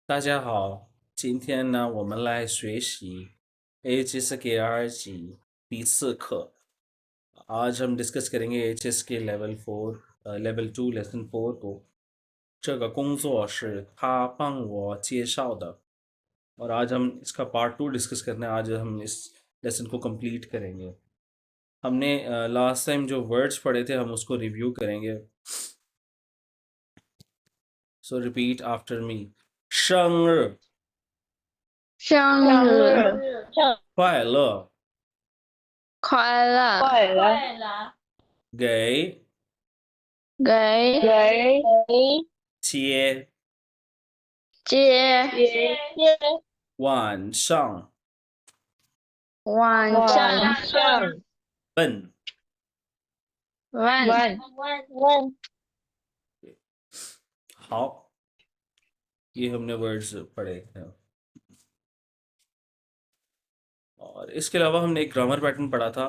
大家好，今天呢，我们来学习 HSK की तीसरा课। आज हम डिस्कस करेंगे HSK लेवल 2 लेसन 4को。这个工作是他帮我介绍的और आज हम इसका पार्ट 2 डिस्कस करना है। आज हम इस लेसन को कंप्लीट करेंगे। हमने लास्ट टाइम जो वर्ड्स पढ़े थे हम उसको रिव्यू करेंगे। सो रिपीट आफ्टर मी। 生日生日快乐，快乐，快乐，给给给接接接晚上晚晚上上问。问问好，ये हमने वर्ड्स पढ़े थे और इसके अलावा हमने एक ग्रामर पैटर्न पढ़ा था।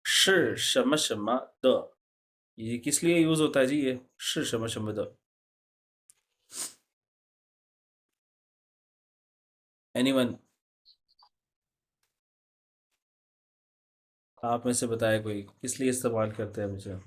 श शम शम द, ये किस लिए यूज होता है जी? ये श शम शम द, एनीवन? आप में से बताए कोई किस लिए इस्तेमाल करते हैं मुझे?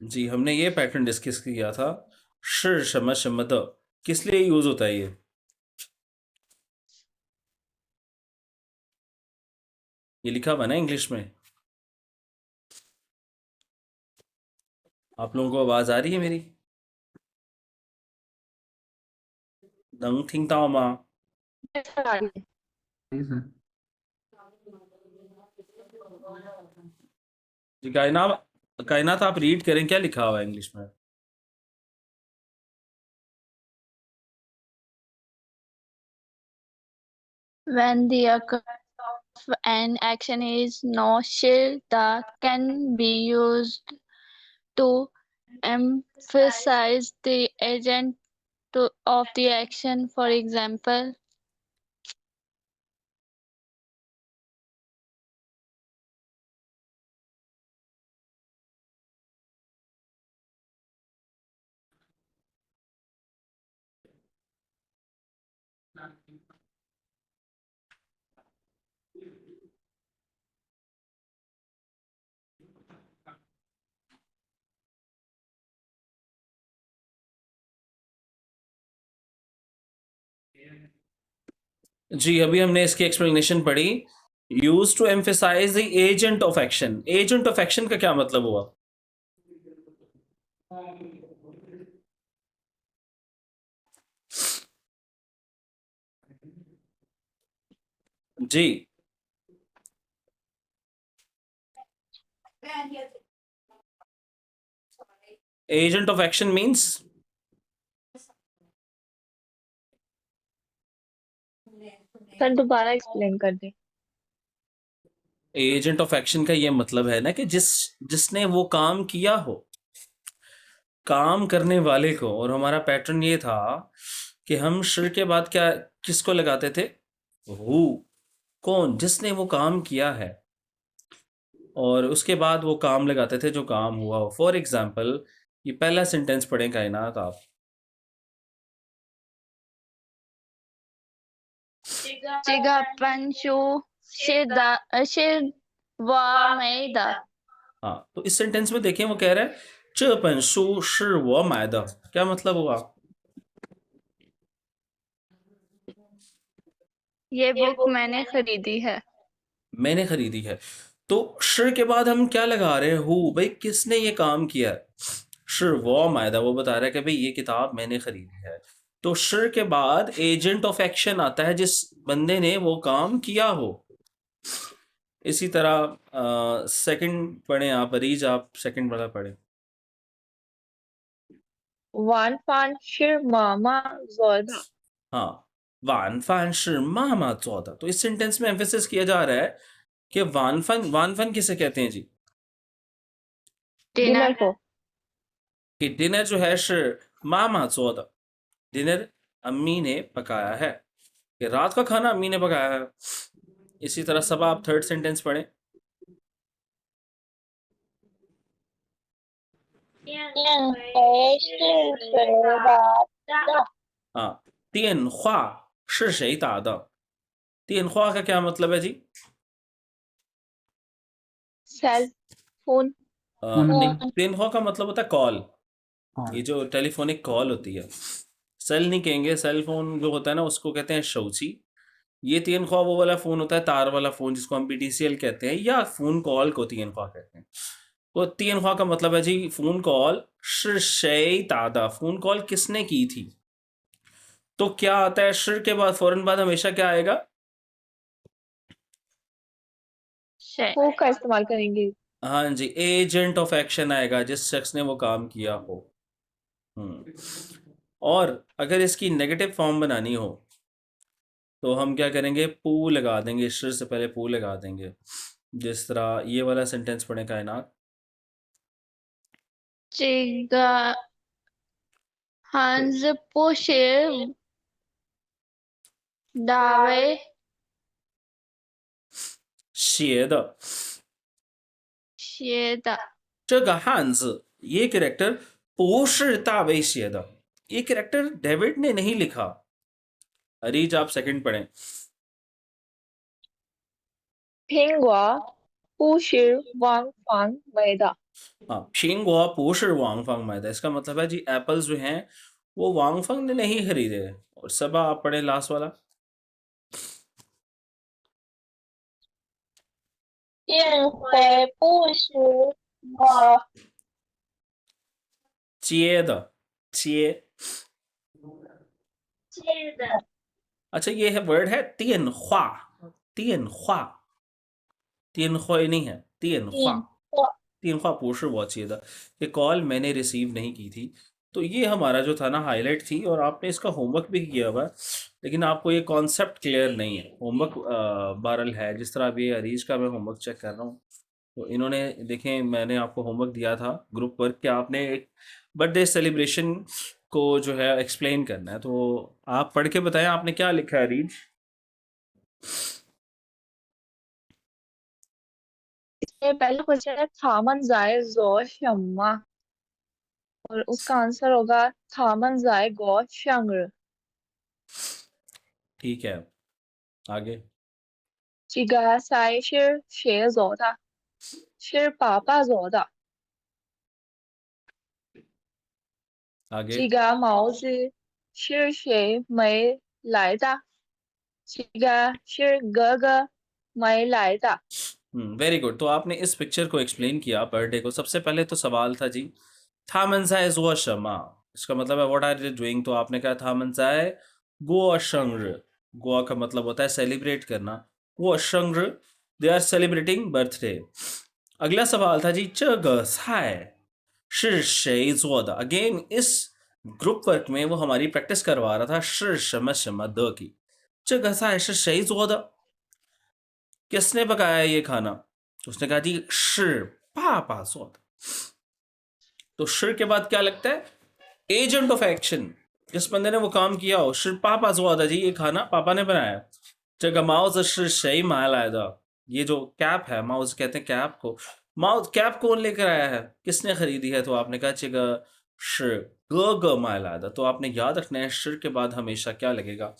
जी, हमने ये पैटर्न डिस्कस किया था। श शम शम द किस लिए यूज होता है ये लिखा हुआ है ना इंग्लिश में। आप लोगों को आवाज आ रही है मेरी? 能听到吗？ जी कायनात, कायनात आप रीड करें, क्या लिखा हुआ है इंग्लिश में? when the occurrence of an action is no shall the can be used to emphasize the agent of the action. For example, जी, अभी हमने इसकी एक्सप्लेनेशन पढ़ी। Use to emphasize the agent of action. Agent of action का क्या मतलब हुआ? जी, agent of action means sir दोबारा एक्सप्लेन कर दे। एजेंट ऑफ एक्शन का ये मतलब है ना कि जिसने वो काम किया हो, काम करने वाले को। और हमारा पैटर्न ये था कि हम श के बाद क्या किसको लगाते थे? हु, कौन, जिसने वो काम किया है, और उसके बाद वो काम लगाते थे जो काम हुआ हो। फॉर एग्जाम्पल, ये पहला सेंटेंस पढ़ें कायनात आप। 这个本书是我买的。 हाँ, तो इस सेंटेंस में देखिए वो कह रहा है 这本书是我买的। क्या मतलब हुआ? ये बुक मैंने खरीदी है। मैंने खरीदी है। तो श के बाद हम क्या लगा रहे हैं? हु, भाई किसने ये काम किया है? श वो मायदा, वो बता रहा है कि भाई ये किताब मैंने खरीदी है। तो श के बाद एजेंट ऑफ एक्शन आता है, जिस बंदे ने वो काम किया हो। इसी तरह सेकंड पढ़ें आप, अरीज आप सेकंड वाला पढ़ें। 晚饭是妈妈做的。 हाँ, 晚饭是妈妈做的। तो इस सेंटेंस में एम्फेसिस किया जा रहा है कि वानफन किसे कहते हैं जी? डिनर को कि डिनर जो है 是妈妈做的। डिनर अम्मी ने पकाया है, कि रात का खाना अम्मी ने पकाया है। इसी तरह सब आप थर्ड सेंटेंस पढ़ें। 电回是谁打的？ हाँ, 电话是谁打的? 电话का क्या मतलब है जी? Cell phone. नहीं, 电话का मतलब होता है कॉल। हाँ। ये जो टेलीफोनिक कॉल होती है, सेल नहीं कहेंगे। सेल फोन जो होता है ना उसको कहते हैं शौची। ये 电话वो वाला फोन होता है, तार वाला फोन, जिसको हम बीटीसीएल कहते हैं, या फोन कॉल को 电话कहते हैं। तो 电话का मतलब है जी फोन कॉल। 是谁打的? फोन कॉल किसने की थी? तो क्या आता है शिर के बाद, फौरन बाद हमेशा क्या आएगा? शे हु का इस्तेमाल करेंगे। हाँ जी, एजेंट ऑफ एक्शन आएगा, जिस शख्स ने वो काम किया हो। और अगर इसकी नेगेटिव फॉर्म बनानी हो तो हम क्या करेंगे? पू लगा देंगे, शिर से पहले पू लगा देंगे। जिस तरह ये वाला सेंटेंस पढ़े कायनात। 这个汉字不是大卫写的写的，这个汉字, ये कैरेक्टर 不是大卫写的, ये कैरेक्टर डेविड ने नहीं लिखा। अरीज आप सेकंड पढ़ें। 苹果不是王芳买的。 हाँ, 苹果不是王芳买的, इसका मतलब है जी एप्पल्स जो हैं वो वांगफंग ने नहीं खरीदे। और सब आप पढ़े लास्ट वाला। 电回不是我接的接, 接的。 अच्छा ये है वर्ड है 电话, 电话, 电话नहीं है, 电话, 电话不是我接的, ये कॉल मैंने रिसीव नहीं की थी। तो ये हमारा जो था ना हाईलाइट थी, और आपने इसका होमवर्क भी किया हुआ है, लेकिन आपको ये कॉन्सेप्ट क्लियर नहीं है। होमवर्क बहरहाल है, जिस तरह अभी अरीज का मैं होमवर्क चेक कर रहा हूँ, तो इन्होंने देखें, मैंने आपको होमवर्क दिया था ग्रुप वर्क कि आपने एक बर्थडे सेलिब्रेशन को जो है एक्सप्लेन करना है। तो आप पढ़ के बताएं आपने क्या लिखा है अरीज। इसमें पहला क्वेश्चन है 他们在做什么 और उसका आंसर होगा 他们在过生日。 ठीक है, आगे। 这个菜是谁做的？是爸爸做的。 आगे। 这个帽子是谁买来的？这个是哥哥买来的。 वेरी गुड। तो आपने इस पिक्चर को एक्सप्लेन किया बर्थडे को। सबसे पहले तो सवाल था जी, था मनसाए जुआ शमा, इसका मतलब है व्हाट आर यू डूइंग? तो आपने कहा था मनसाए गोआ शंग्र। गोआ का मतलब होता है सेलिब्रेट करना। गोआ शंग्र, दे आर सेलिब्रेटिंग बर्थडे। अगला सवाल था जी, च साय शिर शे जोदा। अगेन इस ग्रुप वर्क में वो हमारी प्रैक्टिस करवा रहा था शिर शम शम द की। च साय शिर शे जोदा, किसने पकाया ये खाना? उसने कहा जी शिर पापा जोदा। तो शिर के बाद क्या लगता है? एजेंट ऑफ एक्शन, जिस बंदे ने वो काम किया हो। शिर पापा जोदा जी, ये खाना पापा ने बनाया। जगह माउस शिर शे माल आया। ये जो कैप है, माउस कहते हैं कैप को, माउस कैप कौन लेकर आया है, किसने खरीदी है? तो आपने कहा चिगा शिर ग माल आया। तो आपने याद रखना है शिर के बाद हमेशा क्या लगेगा?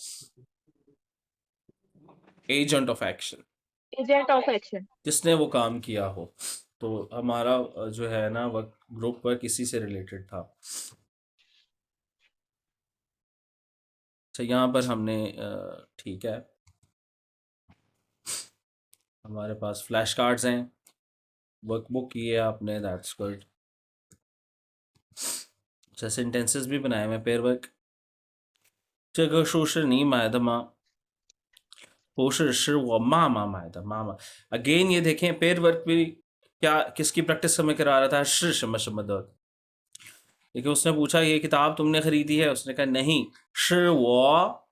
Agent of action, agent of action. जिसने वो काम किया हो। तो हमारा जो है ना वर्क, ग्रुप वर्क इसी से रिलेटेड था। अच्छा, यहाँ पर हमने ठीक है, हमारे पास फ्लैश कार्ड्स हैं, वर्कबुक की है आपने, दैट्स गुड। अच्छा, सेंटेंसेस भी बनाए हैं, पेयर वर्क। 这个书是你买的吗？不是，是我妈妈买的。妈妈अगेन ये देखें, पेयर वर्क भी क्या किसकी प्रैक्टिस हमें करा रहा था? शिर शम शम द। देखिए उसने पूछा ये किताब तुमने खरीदी है? उसने कहा नहीं, शिर वो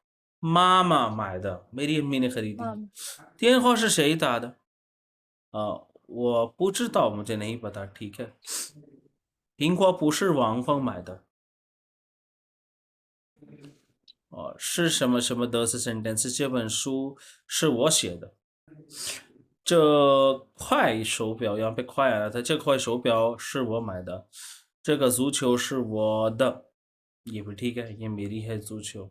मामा माय द, मेरी अम्मी ने खरीदी। 电话是谁打的？我不知道，मुझे नहीं पता। ठीक है, 苹果不是王芳买的。और是什么什么的是 sentence， 这本书是我写的。这块手表यहाँ पे快आया था，这块手表是我买的，这个足球是我的，ये भी ठीक है, ये मेरी है足球。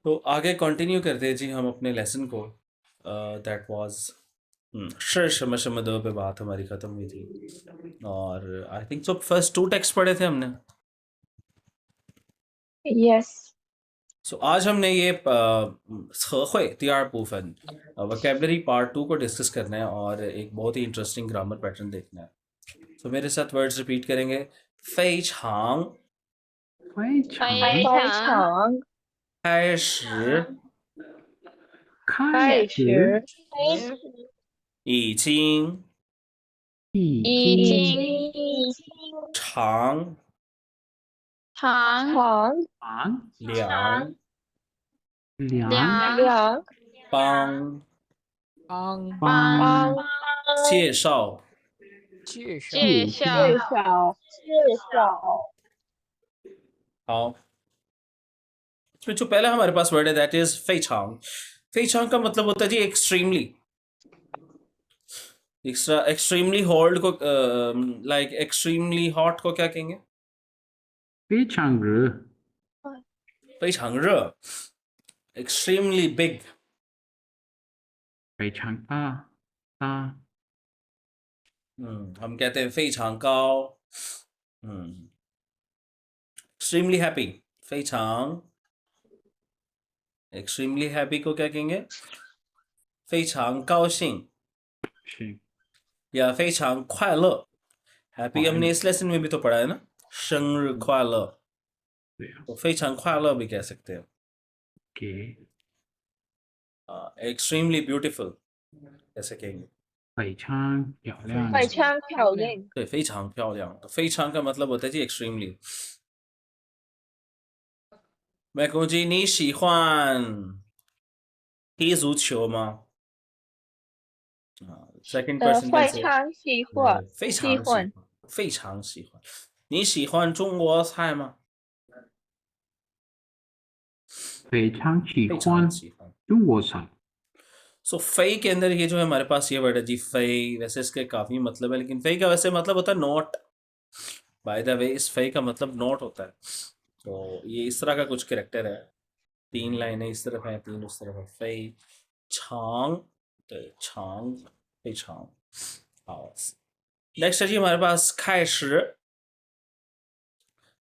तो आगे कंटिन्यू करते हैं जी हम अपने लेसन को। दैट वाज 是什么什么的पे बात हमारी ख़त्म हुई थी और I think so first 2 text पढ़े थे हमने। Yes. सो आज हमने ये 词汇第二部分वोकैबुलरी पार्ट 2 को डिस्कस करना है और एक बहुत ही इंटरेस्टिंग ग्रामर पैटर्न देखना है। तो मेरे साथ वर्ड्स रिपीट करेंगे। 非常非常非非常常开始开始已经已已经经长长长两两两帮帮帮介绍介介绍绍好इसमें जो पहला हमारे पास वर्ड है दैट इज 非常非常का मतलब होता है जी एक्सट्रीमली एक्सट्रीमली हॉट को लाइक एक्सट्रीमली हॉट को क्या कहेंगे 非常热非常热 extremely big 非常大हम कहते हैं 非常高 extremely happy 非常 extremely happy को क्या कहेंगे 非常高兴是 या 非常快乐 हैप्पी 快乐 हमने इस लेसन में भी तो पढ़ा है ना 生日快乐 对啊 तो 非常快乐भी कह सकते हैं OK extremely beautiful कैसे कहेंगे 非常漂亮非常漂亮对非常漂亮तो 非常का मतलब होता है जी extremely मैं कहूँ जी 你喜欢踢足球吗 सेकंड पर्सन 非常喜欢非常喜欢非常喜欢你喜欢中国菜吗非常喜非常欢喜欢中国菜 सो फई के अंदर ये जो है हमारे पास ये वर्ड है जी फई वैसे इसके काफ़ी मतलब है लेकिन फई का वैसे मतलब होता है नोट बाय द वे इस फई का मतलब नोट होता है तो ये इस तरह का कुछ कैरेक्टर है 3 लाइनें इस तरफ है 3 उस तरफ है फई छांग तो छांग फई छांग好 नेक्स्ट है जी हमारे पास 开始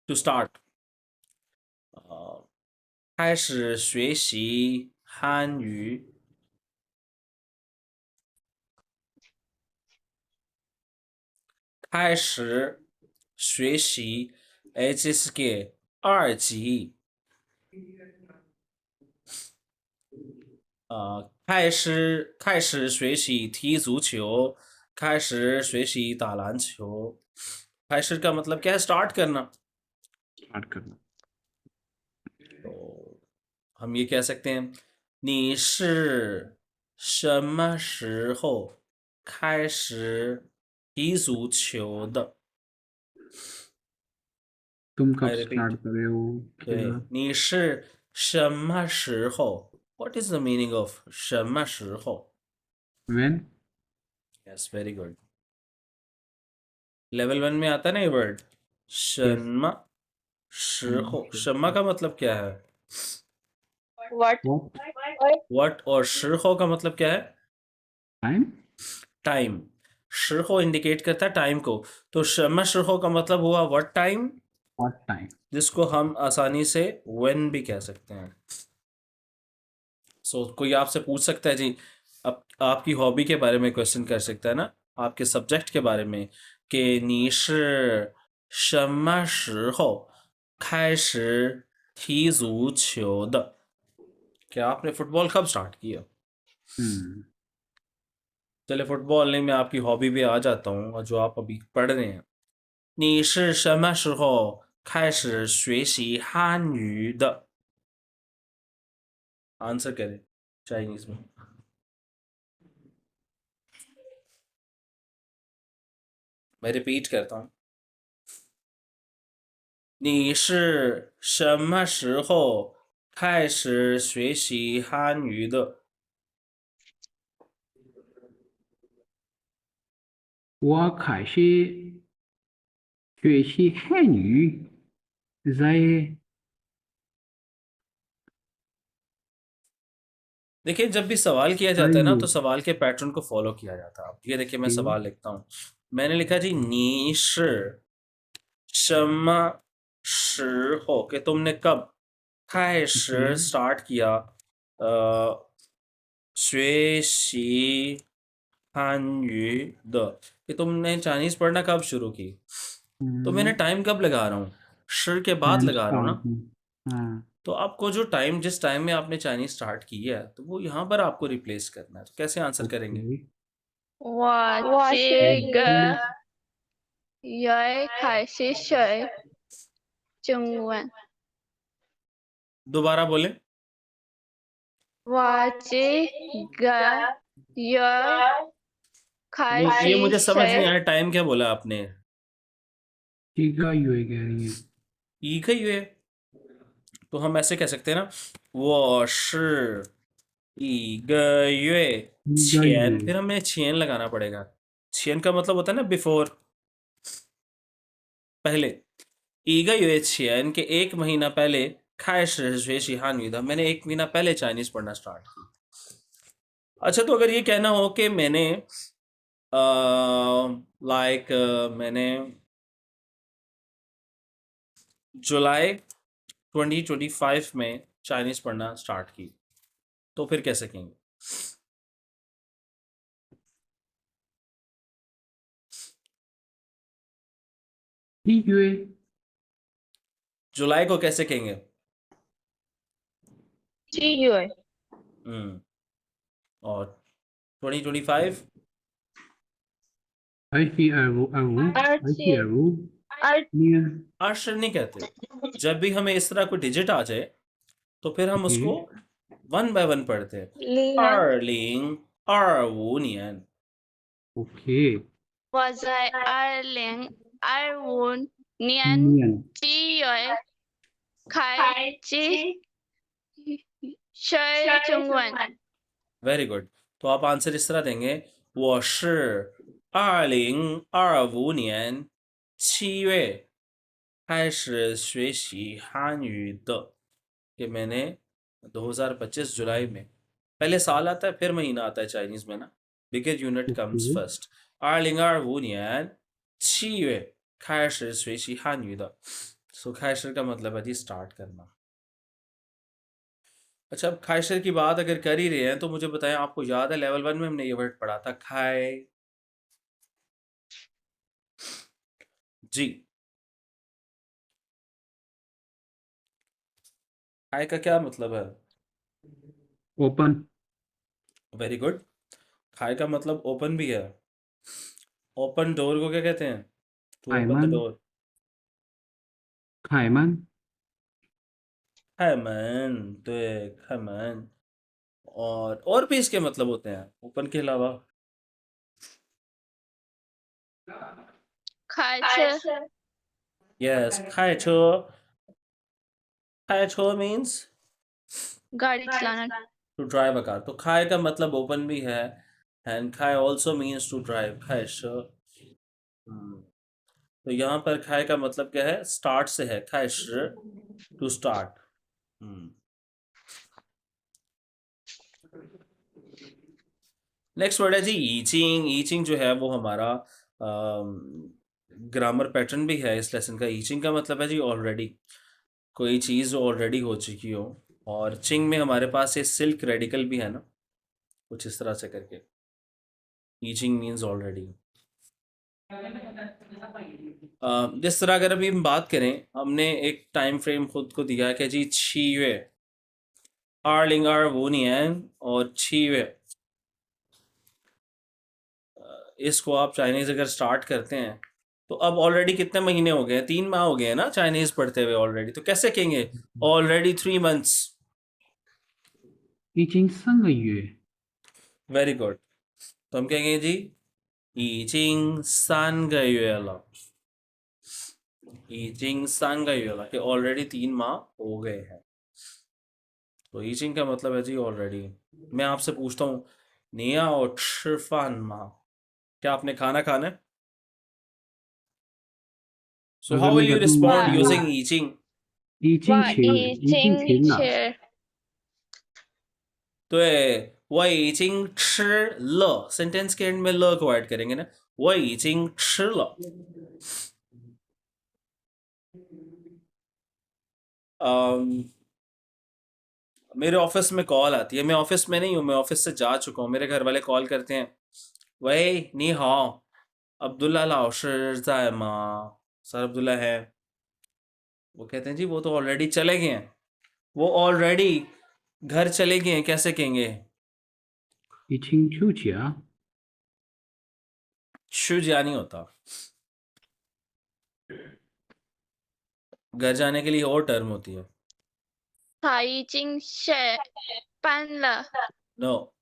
टू स्टार्ट 开始学习汉语开始学习 HSK 2级开始学习踢足球开始学习打篮球开始का मतलब क्या है स्टार्ट करना स्टार्ट करना तो हम ये कह सकते हैं 你是什么时候开始踢足球的 तुम कब I repeat. स्टार्ट कर रहे हो 对 खेलना 你是什么时候 What is the meaning of 什么时候 when Yes, very good. Level 1 में आता है ना ये वर्ड 什么时候 शम्मा का मतलब क्या है what what व्हाट और 时候का मतलब क्या है time टाइम 时候इंडिकेट करता है टाइम को तो 什么时候का मतलब हुआ व्हाट टाइम what time जिसको हम आसानी से when भी कह सकते हैं सो कोई आपसे पूछ सकता है जी अब आपकी हॉबी के बारे में क्वेश्चन कर सकता है ना आपके सब्जेक्ट के बारे में कि 你是什么时候开始踢足球的 क्या आपने फुटबॉल कब स्टार्ट किया चले फुटबॉल नहीं मैं आपकी हॉबी पे आ जाता हूँ और जो आप अभी पढ़ रहे हैं 你是什么时候开始学习汉语的 आंसर करें चाइनीज में। मैं रिपीट करता हूँ, 你是什么时候开始学习汉语的？ 我开始学习汉语在 देखिए जब भी सवाल किया जाता है ना तो सवाल के पैटर्न को फॉलो किया जाता है। अब ये देखिए मैं सवाल लिखता हूँ, मैंने लिखा जी 你是什么时候कि तुमने कब 开始 स्टार्ट किया 学习汉语的 कि तुमने चाइनीज पढ़ना कब शुरू की। तो मैंने टाइम कब लगा रहा हूँ, श के बाद लगा रहा हूँ ना। हाँ तो आपको जो टाइम जिस टाइम में आपने चाइनीज स्टार्ट की है तो वो यहाँ पर आपको रिप्लेस करना है। तो कैसे आंसर करेंगे? 我这个月开始学中文。 दोबारा बोले। 我这个月开 ये मुझे 始 समझ नहीं 学 आया, टाइम क्या बोला आपने? 一个月कह रही है एक ही है तो हम ऐसे कह सकते हैं ना, 我是一个月前, फिर हमें छेन लगाना पड़ेगा। छेन का मतलब होता है ना बिफोर, पहले। 一个月前 के एक महीना पहले 开始学习汉语的, मैंने एक महीना पहले चाइनीज पढ़ना स्टार्ट की। अच्छा तो अगर ये कहना हो कि मैंने मैंने जुलाई 2025 में चाइनीज पढ़ना स्टार्ट की, तो फिर कैसे कहेंगे? जुलाई को कैसे कहेंगे? 7月 और 2025 आश्चर्य नहीं कहते। जब भी हमें इस तरह कोई डिजिट आ जाए तो फिर हम उसको 1 बाय 1 पढ़ते हैं। 2025年 ओके 我在2025年7月开始学中文。 वेरी गुड। तो आप आंसर इस तरह देंगे, 我是2025年7月开始学习汉语的, कि मैंने 2025 जुलाई में, पहले साल आता है फिर महीना आता है चाइनीज में ना, बिगर यूनिट कम्स फर्स्ट। 2025年7月开始学习汉语的, सो 开始 का मतलब है जी स्टार्ट करना। अच्छा अब खाइशर की बात अगर कर ही रहे हैं तो मुझे बताएं, आपको याद है लेवल 1 में हमने ये वर्ड पढ़ा था खाए जी। खाए का क्या मतलब है? Open very good. खाए का मतलब ओपन भी है। ओपन डोर को क्या कहते हैं? टू ओपन द खायमन डोर, खायमन 开门, तो खायमन। और भी इसके मतलब होते हैं ओपन के अलावा। 开车 यस, 开车, 开车 मीन्स गाड़ी चलाना। To drive a car. तो खाए का मतलब ओपन भी है, एंड खाए ऑल्सो मीन्स टू ड्राइव, खाए श। तो यहाँ पर खाए का मतलब क्या है? स्टार्ट से है, खाए श, टू स्टार्ट। नेक्स्ट वर्ड है जी ईचिंग। ईचिंग जो है वो हमारा ग्रामर पैटर्न भी है इस लेसन का। ईचिंग का मतलब है जी ऑलरेडी, कोई चीज़ ऑलरेडी हो चुकी हो। और चिंग में हमारे पास ये सिल्क रेडिकल भी है ना, कुछ इस तरह से करके। Itching means already. जिस तरह अगर अभी हम बात करें, हमने एक टाइम फ्रेम खुद को दिया है कि जी 7月 2025年 और 7月, इसको आप चाइनीज अगर स्टार्ट करते हैं तो अब ऑलरेडी कितने महीने हो गए? 3 माह हो गए हैं ना चाइनीज पढ़ते हुए ऑलरेडी। तो कैसे कहेंगे? Already 3 months। 已经3个月 very good. तो हम कहेंगे जी 已经3个月了，已经3个月了कि ऑलरेडी 3 माह हो गए हैं। तो 已经 का मतलब है जी ऑलरेडी। मैं आपसे पूछता हूँ 你要吃饭吗 क्या आपने खाना खाना है? So अगर how will मैं you कहता हूँ respond Wow. using 已经? 哇，已已经经停了，吃对，我已经吃了，सेंटेंस के एंड में ल को ऐड करेंगे ना। 我已经吃了。मेरे ऑफिस में कॉल आती है, मैं ऑफिस में नहीं हूँ, मैं ऑफिस से जा चुका हूँ, मेरे घर वाले कॉल करते हैं, वही नी हाओ अब्दुल्ला लाओ ज़ाय माँ, सर अब्दुल्ला है। वो कहते हैं जी वो तो ऑलरेडी चले गए हैं, वो ऑलरेडी घर चले गए हैं, कैसे कहेंगे? 已经出家， शुजा नहीं होता, घर जाने के लिए और टर्म होती है। 他已经下班了。 नो,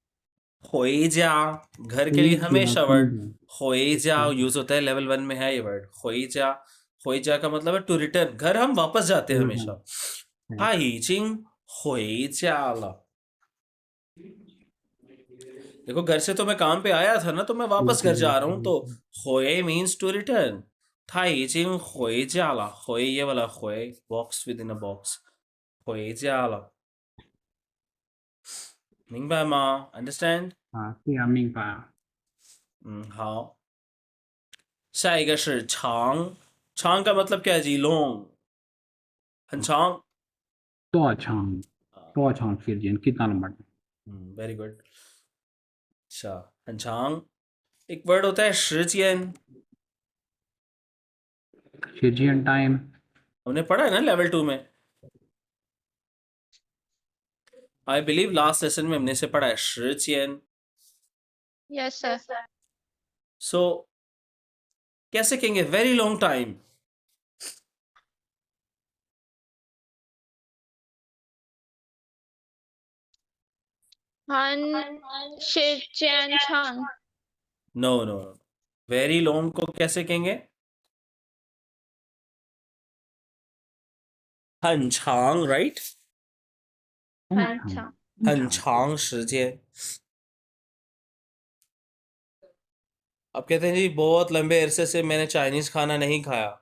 回家घर के लिए 回家 हमेशा 根 वर्ड 本 होइजा यूज होता है, लेवल 1 में है ये वर्ड होइजा। होइजा का मतलब है टू रिटर्न, घर हम वापस जाते हैं हमेशा। 他已经回家了। देखो घर से तो मैं काम पे आया था ना, तो मैं वापस घर जा रहा हूँ, तो होए मीन्स टू रिटर्न। 他已经回家了, होए ये वाला होए box within a box, 回家了。明白吗 ？Understand？ 啊，对啊，明白啊。好。下一个是长，长का मतलब क्या है जी? लॉन्ग, 很长。多长？多长时间？कितना लंबा? Very good. अच्छा, 很长। एक वर्ड होता है 时间, 时间 टाइम हमने पढ़ा है ना लेवल 2 में। आई बिलीव लास्ट लेसन में हमने इसे पढ़ा है 时间। Yes, sir. सो कैसे कहेंगे very long time? 很时间长。 no no, very long को कैसे कहेंगे? 很长 राइट? 很长。很长时间. अब कहते हैं जी बहुत लंबे अरसे से मैंने चाइनीज खाना नहीं खाया.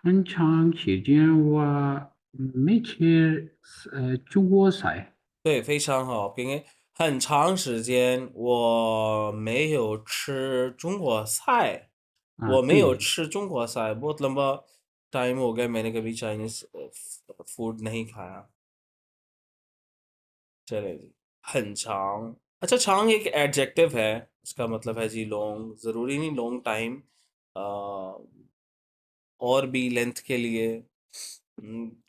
很长时间我没吃中国菜。对，非常好。आप कहेंगे 很长时间我没有吃中国菜. 啊，我没有对，吃中国菜, बहुत लंबा टाइम हो गया मैंने कभी चाइनीज फूड नहीं खाया. चले जी, 很长. अच्छा, छांग एक एडजेक्टिव है, इसका मतलब है जी लॉन्ग. ज़रूरी नहीं लॉन्ग टाइम, और भी लेंथ के लिए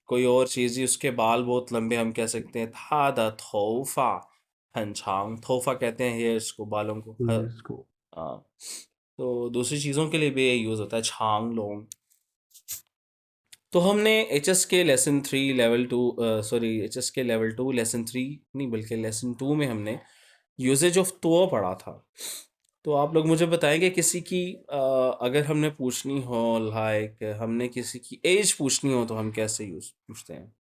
कोई और चीज़ ही, उसके बाल बहुत लंबे हम कह सकते हैं 他的头发很长. थोफा कहते हैं हेयर्स को, बालों को. इसको हाँ, तो दूसरी चीज़ों के लिए भी ये यूज़ होता है छांग लॉन्ग. तो हमने एचएस के लेसन 3 लेवल 2 सॉरी एचएस के लेवल 2 लेसन 3 नहीं बल्कि लेसन 2 में हमने यूजेज ऑफ तो पढ़ा था. तो आप लोग मुझे बताएंगे किसी की अगर हमने पूछनी हो, लाइक हमने किसी की एज पूछनी हो तो हम कैसे यूज पूछते हैं?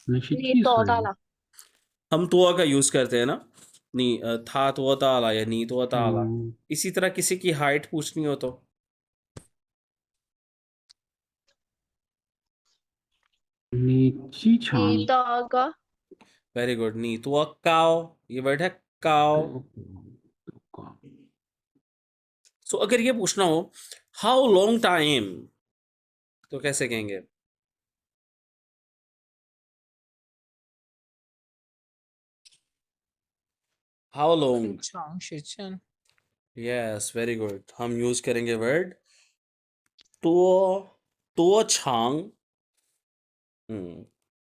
那是你几岁？多大了？ हम तो का यूज करते हैं ना, नी था तो ताला या नी तो ताला. 嗯， इसी तरह किसी की हाइट पूछनी हो तो 你几长？你多高？ वेरी गुड, नी तो काओ, ये वर्ड है काओ. सो अगर ये पूछना हो हाउ लॉन्ग टाइम तो कैसे कहेंगे? How long? 很长时间， yes, very good. हम यूज करेंगे वर्ड तो छांग.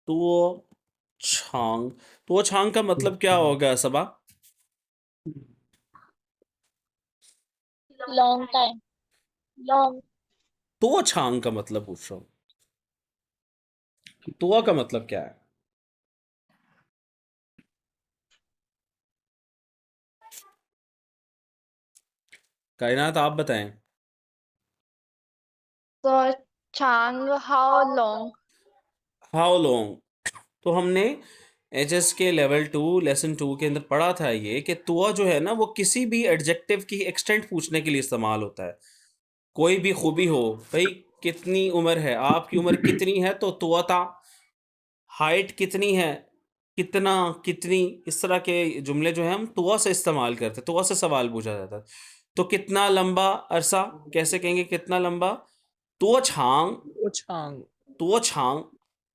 तो छांग, तो छांग का मतलब क्या होगा सबा? Long time. Long. तो छांग का मतलब पूछ रहा हूँ, तो का मतलब क्या है? कायनात आप बताएं। So Chang, how long? How long, तो हमने एचएस के लेवल 2 लेसन 2 के अंदर पढ़ा था ये कि तुआ जो है ना वो किसी भी एडजेक्टिव की एक्सटेंट पूछने के लिए इस्तेमाल होता है। कोई भी खूबी हो, भाई कितनी उम्र है, आपकी उम्र कितनी है, तो तुआ था। हाइट कितनी है, कितना, कितनी, इस तरह के जुमले जो है हम तुआ से इस्तेमाल करते, तुआ से सवाल पूछा जाता है। तो कितना लंबा अरसा कैसे कहेंगे, कितना लंबा, तुआ छांग, वो छांग। तुआ छांग,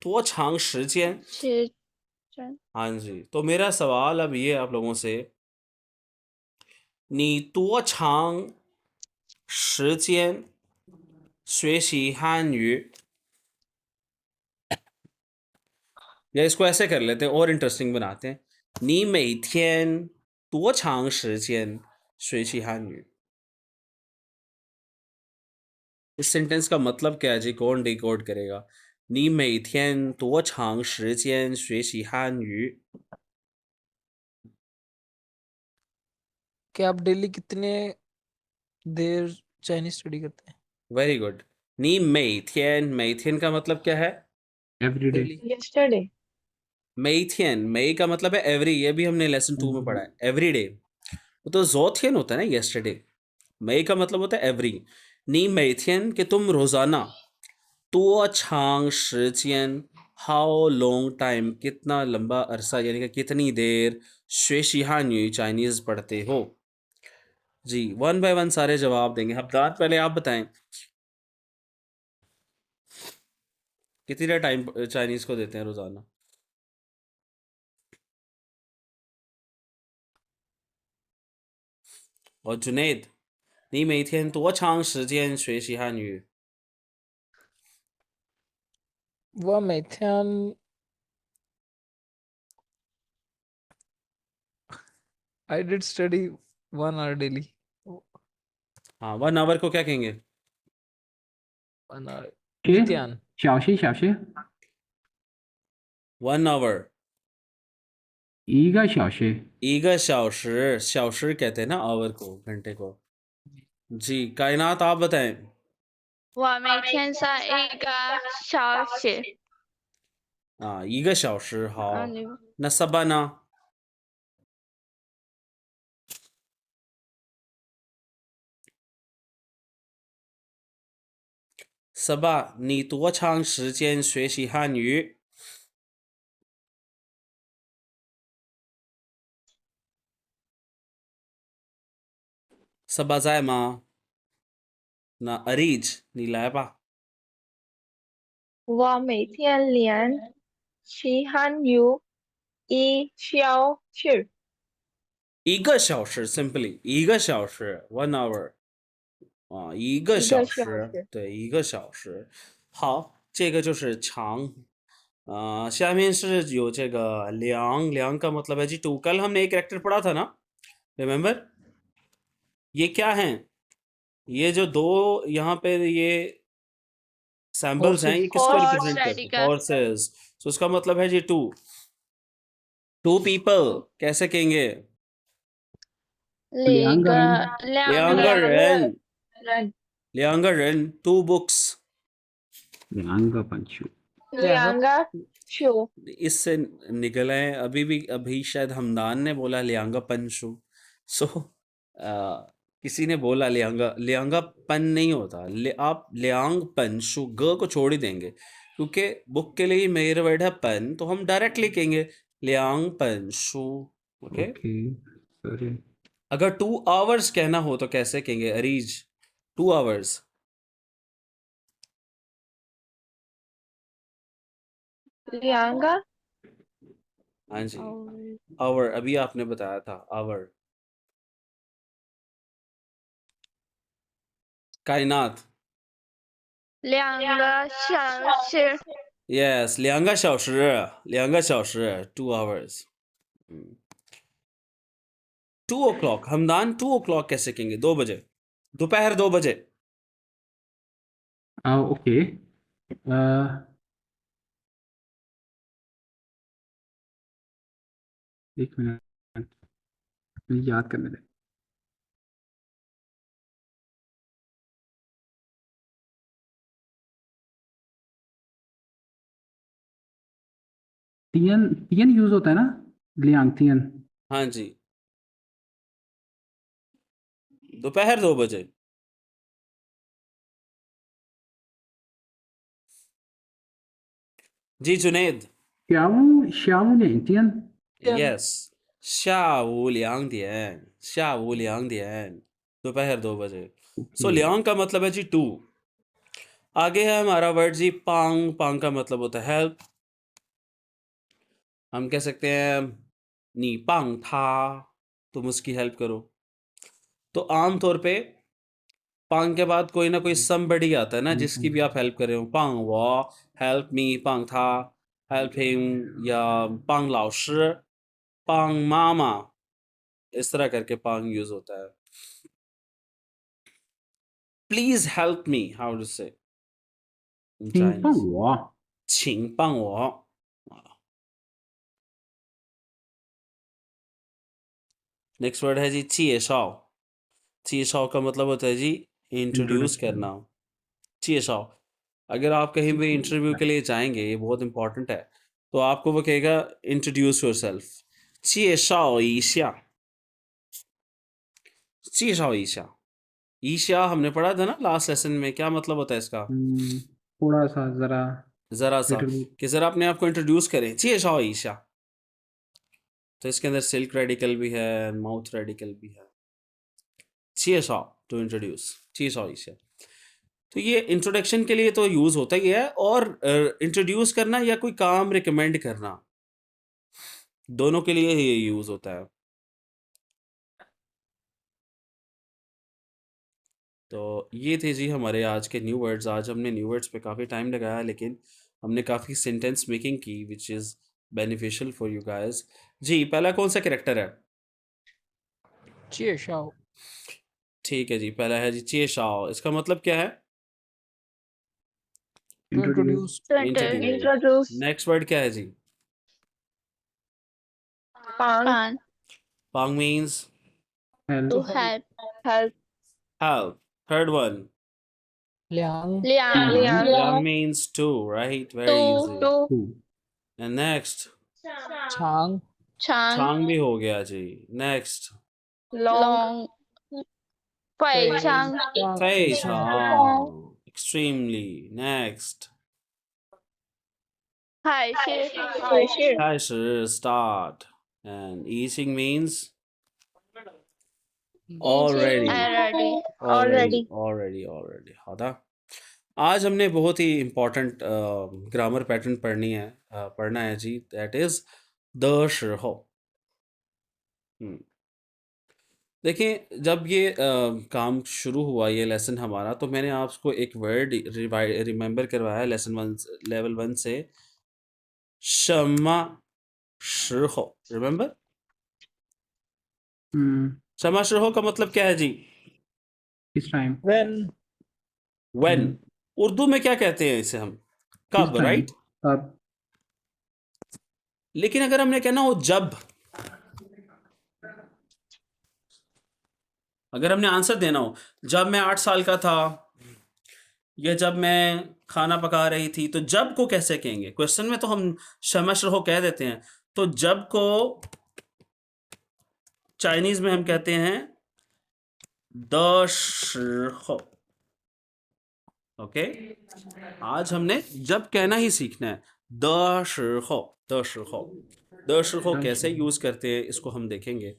तुआ छांग शिजियन। 时针 हाँ जी, तो मेरा सवाल अब ये आप लोगों से, नी तुआ छांग शिजियन 学习汉语 या इसको ऐसे कर लेते हैं और इंटरेस्टिंग बनाते हैं, नी 每天多长时间学习汉语। इस सेंटेंस का मतलब क्या है जी, कौन डिकोड करेगा? नी 每天多长时间学习汉语 कि आप डेली कितने देर चाइनीज स्टडी करते हैं? Very good. नी 每天, 每天का मतलब क्या है? Every day. डेली। yesterday, 每天, मई का मतलब है एवरी, ये भी हमने लेसन 2 में पढ़ा है, एवरी डे। वो तो जोथियन होता है ना यस्टरडे, मई का मतलब होता है एवरी। नी 每天 कि तुम रोजाना, 多长时间 हाउ लॉन्ग टाइम कितना लंबा अरसा, यानी कि कितनी देर 学习汉语 चाइनीज पढ़ते हो। जी, वन बाय वन सारे जवाब देंगे। हफ्तार पहले आप बताएं कितना टाइम चाइनीज को देते हैं रोजाना। और जुनेद, 你每天多长时间学习汉语？ वो Maithon I did study 1 hour daily. हाँ, 1 आवर को क्या कहेंगे? 1 hour 诶， 一天。小时小时， 1 आवर 一个小时， 一个小时，小时कहते हैं ना आवर को, घंटे को। जी, कायनात आप बताएं। 我每天上一个小时。啊，一个小时好。你那萨巴呢？萨巴，你多长时间学习汉语？萨巴在吗？那 Arij，你来吧。我每天练习汉语1小时。一个小时 simply 一个小时 1 hour 啊，一个一个小小时，时，对，一个小时。好，这个就是长。下面是有这个梁，梁का मतलब है जी टू। कल हमने एक कैरेक्टर पढ़ा था ना, रिमेम्बर? ये क्या हैं? ये जो दो यहाँ पे ये सैम्बल्स हैं, Horses। ये किसको Horse रिप्रेजेंट करते हैं? radical। हॉर्सेस। तो उसका मतलब है जी टू, टू पीपल कैसे कहेंगे? 两个人，两个两个人，人，两个人，two books。两个本书，两个球， इससे निकल आए अभी भी, अभी शायद हमदान ने बोला लियांगा पंशु। सो किसी ने बोला लियांगा, लियांगा पन नहीं होता, आप लियांग पंशु ग को छोड़ ही देंगे, क्योंकि बुक के लिए मेरा वर्ड है पन, तो हम डायरेक्टली कहेंगे लियांग पंशु। ओके। Okay, sorry. अगर 2 आवर्स कहना हो तो कैसे कहेंगे अरीज? 2 आवर्स।两个 हाँ जी, आवर अभी आपने बताया था, आवर। कायनात, 2个小时。 yes，2个小时，2个小时，2 hours。2 o'clock, Hamdan 2 o'clock कैसे कहेंगे? 2 बजे, दोपहर 2 बजे। ओके, एक मिनट, मुझे याद करने दे। तीन तीन यूज होता है ना, लियांग तीन। हाँ जी, दोपहर 2 बजे। जी जुनेद। 下午2点。यस, 下午2点，下午2点, दोपहर 2 बजे। सो लियांग का मतलब है जी 2। आगे है हमारा वर्ड जी पांग। पांग का मतलब होता है हेल्प। हम कह सकते हैं नी पांग था, तुम उसकी हेल्प करो। तो आमतौर पे पांग के बाद कोई ना कोई समबडी आता है ना, जिसकी भी आप हेल्प कर रहे हो। पांग वो, हेल्प मी, पांग था, हेल्प हिम, या पांग लाओशी, पांग मामा, इस तरह करके पांग यूज होता है। Please help me, how to say in 请帮 Chinese? 我。请帮我。नेक्स्ट word है जी चिए शाओ। चिए शाओ का मतलब होता है जी इंट्रोड्यूस Introduction. करना। चिए शाओ, अगर आप कहीं भी इंटरव्यू के लिए जाएंगे, ये बहुत इंपॉर्टेंट है, तो आपको वो कहेगा इंट्रोड्यूस योर सेल्फ। चिए शाओ ईशा, चिए शाओ ईशा। ईशा हमने पढ़ा था ना लास्ट लेसन में, क्या मतलब होता है इसका? थोड़ा सा जरा जरा सा, little bit. कि जरा अपने आप को इंट्रोड्यूस करें। चिए शाओ ईशा। तो इसके अंदर सिल्क रेडिकल भी है, माउथ रेडिकल भी है। चिए शाओ टू इंट्रोड्यूस, चिए शाओ ईशा। तो ये इंट्रोडक्शन के लिए तो यूज होता ही है, और इंट्रोड्यूस करना या कोई काम रिकमेंड करना, दोनों के लिए ये यूज होता है। तो ये थे जी हमारे आज के न्यू वर्ड्स। आज हमने न्यू वर्ड्स पे काफ़ी टाइम लगाया, लेकिन हमने काफ़ी सेंटेंस मेकिंग की, which is beneficial for you guys. जी पहला कौन सा कैरेक्टर है? 介绍 ठीक है जी, पहला है जी चे शाओ। इसका मतलब क्या है? to introduce introduce. Introduce. Next word क्या है जी? Pang. Pan. पांग means Help. To help. Help. Help. Third one, 梁 Liang. Liang. yang means two, right? Very To. easy. To. Two. And next, 长 Chang. चांग भी हो गया जी। Next, Long. Long. Fei Chang. 张 非 非常 常 extremely. Next, Hai Shi. 海是开始 start. And eating means already. Already. already already already 好的। आज हमने बहुत ही important grammar pattern पढ़ना है जी, दैट इज द शिहो। देखिए, जब ये काम शुरू हुआ, ये लेसन हमारा, तो मैंने आपको एक वर्ड रिमेंबर करवाया लेसन 1 लेवल 1 से, शमा शिहो। रिमेंबर, शमा शिहो का मतलब क्या है जी? This time. when when. Urdu में क्या कहते हैं इसे हम? This कब, time. राइट? अब लेकिन अगर हमने कहना हो जब, अगर हमने आंसर देना हो जब मैं 8 साल का था, या जब मैं खाना पका रही थी, तो जब को कैसे कहेंगे? क्वेश्चन में तो हम शमश रहो कह देते हैं, तो जब को चाइनीज में हम कहते हैं द शिहो। ओके, आज हमने जब कहना ही सीखना है, the Shiho, the Shiho. The Shiho कैसे यूज करते हैं इसको हम देखेंगे।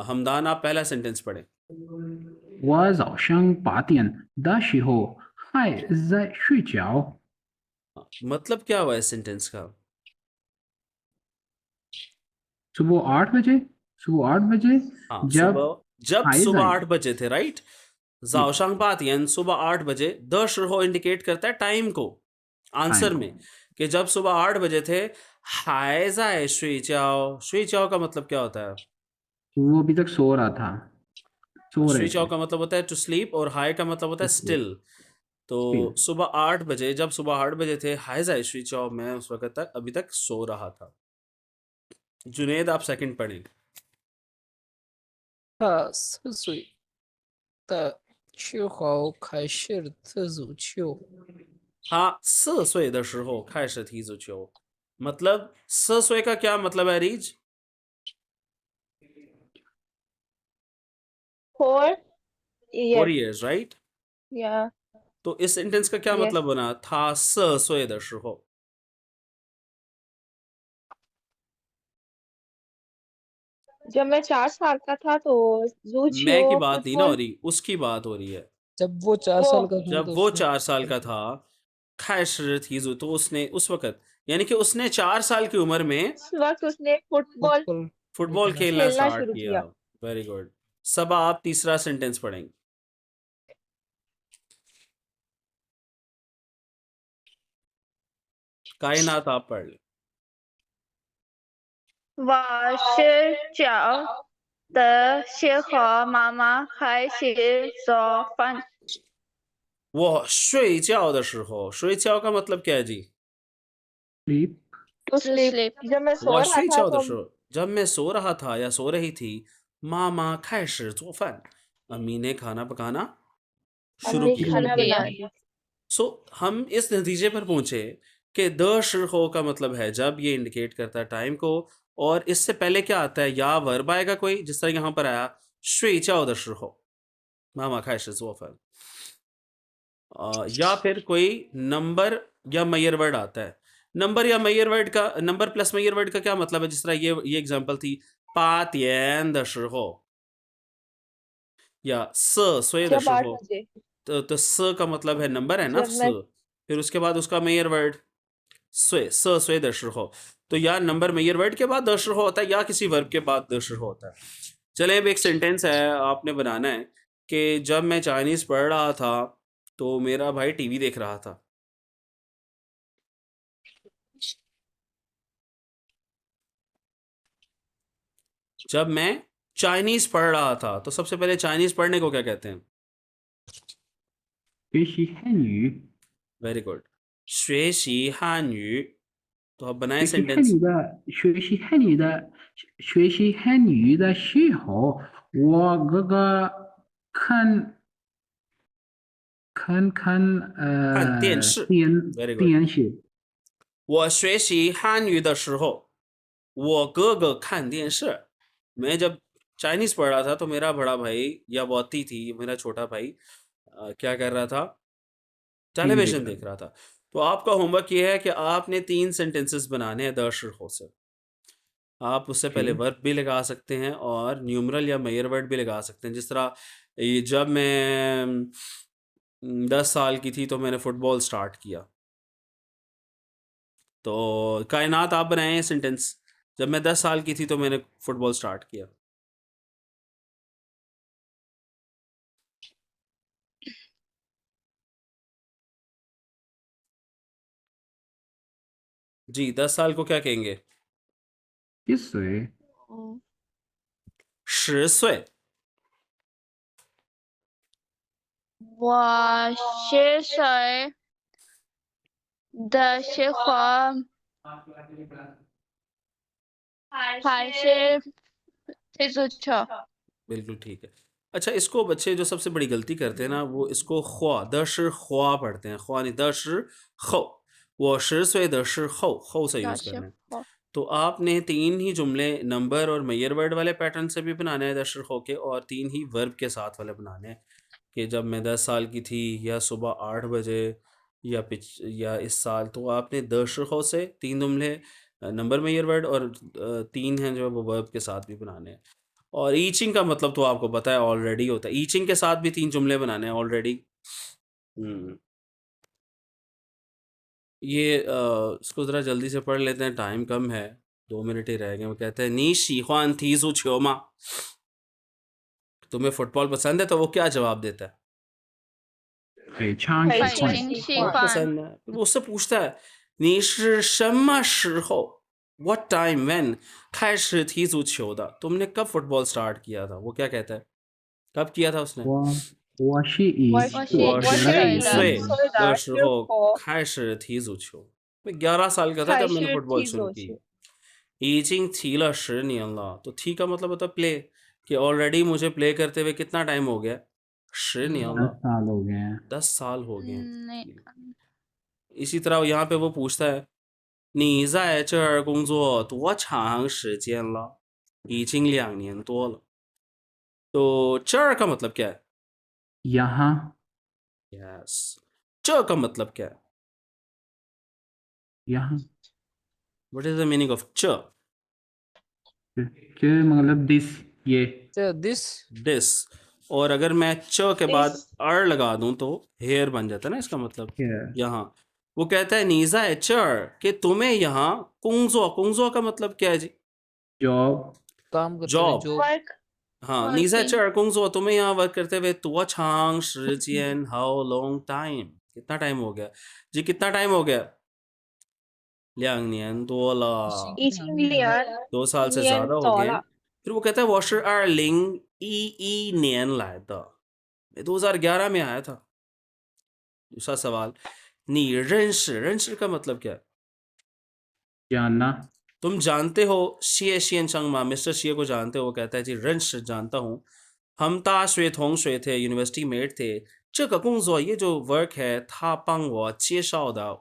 हमदान, आप पहला सेंटेंस पढ़ें। 我早上8点的时候还在睡觉。 मतलब क्या हुआ इस सेंटेंस का? सुबह 8 बजे। सुबह 8 बजे हाँ, जब जब हाय सुबह जाए। 8 बजे थे, राइट? जाओशांग बातियन, सुबह 8 बजे। द शिहो इंडिकेट करता है टाइम को आंसर टाइम में, कि जब सुबह 8 बजे थे। हाय जाए शुई चाओ, शुई चाओ का मतलब क्या होता है? वो अभी तक सो रहा था, सो रहे शुई चाओ थे। का मतलब होता है टू स्लीप, और हाय का मतलब होता है To sleep. स्टिल। तो Still. सुबह 8 बजे, जब सुबह 8 बजे थे, हाय जाए शुई चाओ, मैं उस वक्त तक अभी तक सो रहा था। जुनेद, आप सेकंड पढ़ें। 他4岁的时候开始踢足球。 他4岁的时候开始踢足球。मतलब ससुए का क्या मतलब है रीज? 4 4 years years, राइट? या तो इस सेंटेंस का क्या यस मतलब बना? था 4岁的时候। जब मैं 4 साल का था तो मैं की जूझियो बात नहीं ना हो फुटबॉल रही, उसकी बात हो रही है। जब वो 4 वो साल का था जब तो वो उसने 4 साल का था, 开始提出, तो उसने उस वक्त, यानी कि उसने 4 साल की उम्र में उस वक्त उसने फुटबॉल फुटबॉल फुटबॉल खेलना खेलना खेलना स्टार्ट शुरू किया। किया। Very good. सब आप तीसरा सेंटेंस पढ़ेंगे। कायनात आप पढ़ लें। 我是脚的时候，妈妈开始做饭。वो 睡觉的时候, 睡觉का मतलब क्या है जी? sleep, to To sleep sleep. जब मैं सो 我 रहा 睡 था 觉的 तो 时候, जब मैं सो रहा था या सो रही थी, 妈妈开始做饭, अम्मी ने खाना पकाना शुरू अम्मी किया। खाना बना रही सो हम इस नतीजे पर पहुंचे कि द शिरहो का मतलब है जब, ये इंडिकेट करता है टाइम को, और इससे पहले क्या आता है? या वर्ब आएगा कोई, जिस तरह यहाँ पर आया 睡觉的时候妈妈开始做饭, या फिर कोई नंबर या मैयर वर्ड आता है। नंबर या मैयर वर्ड का, नंबर प्लस मैयर वर्ड का क्या मतलब है? जिस तरह ये एग्जांपल थी 8点的时候 या 4岁的 जब 时 8 候, बजे तो 4 का मतलब है नंबर है ना, जब मैं 4, फिर उसके बाद उसका मैयर वर्ड 岁的时候, तो या नंबर मैयर वर्ड के बाद 的时候होता है, या किसी वर्ब के बाद 的时候होता है। चले, अब एक सेंटेंस है आपने बनाना है कि जब मैं चाइनीज़ पढ़ रहा था तो मेरा भाई टीवी देख रहा था। जब मैं चाइनीज़ पढ़ रहा था, तो सबसे पहले चाइनीज़ पढ़ने को क्या कहते हैं? 学习汉语， वेरी गुड, 学习汉语। तो अब बनाए 学习汉 सेंटेंस।语的学习汉语的学习汉语的时候，我哥哥看看电视。Very good。电视，我学习汉语的时候，我哥哥看电视। मैं जब चाइनीज़ पढ़ रहा था तो मेरा बड़ा भाई या बहुती थी, मेरा छोटा भाई क्या कर रहा था? टीवी देख टेलीविज़न रहा देख रहा था। तो आपका होमवर्क ये है कि आपने 3 सेंटेंसेस बनाने हैं द शिरहो से। आप उससे पहले ओके वर्ब भी लगा सकते हैं और न्यूमरल या मेयर वर्ड भी लगा सकते हैं। जिस तरह ये जब मैं 10 साल की थी तो मैंने फुटबॉल स्टार्ट किया। तो कायनात आप बनाएं सेंटेंस, जब मैं 10 साल की थी तो मैंने फुटबॉल स्टार्ट किया। जी, 10 साल को क्या कहेंगे? 10岁， 10岁。我10岁的时候开始踢足球。 बिल्कुल ठीक है। अच्छा, इसको बच्चे जो सबसे बड़ी गलती करते हैं ना, वो इसको ख्वा, दश ख्वा पढ़ते हैं, ख्वा नहीं, दश खो। वो 10岁的时候 खो से यूज़ करना है। तो आपने 3 ही जुमले नंबर और मैयर वर्ड वाले पैटर्न से भी बनाने हैं दश खो के, और 3 ही वर्ब के साथ वाले बनाने हैं कि जब मैं 10 साल की थी, या सुबह 8 बजे, या इस साल। तो आपने दश खो से 3 जुमले नंबर मैयर वर्ड, और 3 हैं जो वो वर्ब के साथ भी बनाने हैं। और ईचिंग का मतलब तो आपको पता है ऑलरेडी होता है, ईचिंग के साथ भी 3 जुमले बनाने हैं ऑलरेडी। ये इसको ज़रा जल्दी से पढ़ लेते हैं, टाइम कम है, 2 मिनट ही रह गए। वो कहते हैं नी शीख्वान थी सु छोमा, तुम्हें फुटबॉल पसंद है? तो वो क्या जवाब देता है? 北昌北喜欢京喜 喜 欢 欢 पसंद है। फिर वो उससे पूछता है नी she Shamma Shiho, what time when 开始踢足球的, तुमने कब फुटबॉल स्टार्ट किया था? वो क्या कहता है, कब किया था उसने? 我是一我岁是我我是是1一岁岁的的时时候候开始踢足球। मैं 11 साल का था 开 जब मैंने 始 फुटबॉल 踢 शुरू 足 की। 球。已经踢了10年了, तो थी का मतलब होता है प्ले, कि ऑलरेडी मुझे प्ले करते हुए कितना टाइम हो गया? 10年 10 了, साल हो गए हैं 10 साल हो गए हैं। नहीं, इसी तरह यहाँ पे वो पूछता है 你在这儿工作多长时间了？已经2年多了。तो 这儿का मतलब क्या है? यहाँ Yes. 这का मतलब क्या है? यहाँ What is the meaning of 这? के मतलब दिस ये this This. और अगर मैं च के बाद This. अर लगा दूं तो हेयर बन जाता है ना इसका मतलब Yeah. यहाँ। वो कहता है नीजा है चर कि तुम्हें यहाँ कुंगजो का मतलब क्या है जी? जॉब काम करते हुए जॉब। Job Work. हाँ, नीजा Working. चर कुंगजो तुम्हें यहाँ वर्क करते हुए तुआ छांग शिजियन हाउ लॉन्ग टाइम, कितना टाइम हो गया जी? कितना टाइम हो गया? 2年多了， 2 साल से ज्यादा हो गए। फिर वो कहता है 我是2011年来的，मैं 2011 में आया था। दूसरा सवाल, 你认识का मतलब क्या है? जानना तुम जानते हो शिए शियन चंगमा, मिस्टर शिए को जानते हो? वो कहता है जी 认识 जानता हूँ, हम ताशवे थोंगशवे थे, यूनिवर्सिटी मेट थे। 这个工作 ये जो वर्क है 他帮我介绍的，